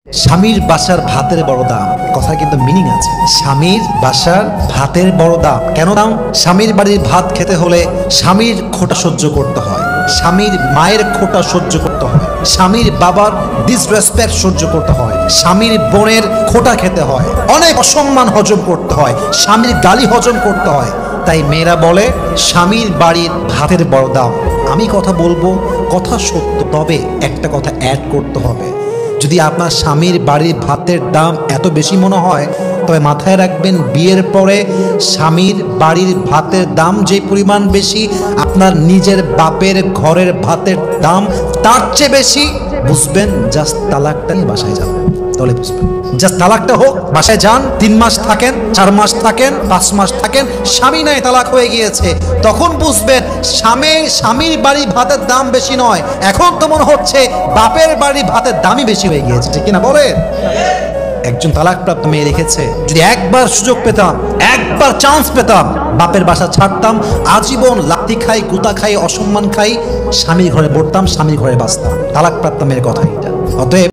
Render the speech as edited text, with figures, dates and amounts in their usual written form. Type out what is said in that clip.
স্বামীর বাসার ভাতের বড় দাম, কথা কিন্তু মিনিং আছে। স্বামীর বাসার ভাতের বড় দাম কেন দাম? স্বামীর বাড়ির ভাত খেতে হলে স্বামীর খোঁটা সহ্য করতে হয়, স্বামীর মায়ের খোঁটা সহ্য করতে হয়, স্বামীর বাবার ডিসরেসপেক্ট সহ্য করতে হয়, স্বামীর বোনের খোঁটা খেতে হয়, অনেক অসম্মান হজম করতে হয়, স্বামীর গালি হজম করতে হয়। তাই মেয়েরা বলে স্বামীর বাড়ির ভাতের বড় দাম। আমি কথা বলবো, কথা সত্য, তবে একটা কথা অ্যাড করতে হবে। যদি আপনার স্বামীর বাড়ির ভাতের দাম এত বেশি মনে হয়, তবে মাথায় রাখবেন বিয়ের পরে স্বামীর বাড়ির ভাতের দাম যে পরিমাণ বেশি, আপনার নিজের বাপের ঘরের ভাতের দাম তার চেয়ে বেশি। বুঝবেন, জাস্ট তালাকটা নিয়ে বাসায় যান, তাহলে বুঝবেন। জাস্ট তালাকটা হোক, বাসায় যান, 3 মাস থাকেন, 4 মাস থাকেন, 5 মাস থাকেন, স্বামী নাই তালাক হয়ে গিয়েছে, তখন বুঝবেন স্বামীর বাড়ির ভাতের দাম বেশি নয়, এখন তো মনে হচ্ছে বাপের বাড়ির ভাতের দামই বেশি হয়ে গিয়েছে। ঠিক কিনা বলেন? একজন তালাকপ্রাপ্ত মেয়ে লিখেছে, যদি একবার সুযোগ পেতাম, একবার চান্স পেতাম, বাপের বাসা ছাড়তাম, আজীবন লাথি খাই, গুতা খাই, অসম্মান খাই, স্বামীর ঘরে পড়তাম, স্বামীর ঘরে বাঁচতাম। তালাকপ্রাপ্ত মেয়ের কথা এটা। অতএব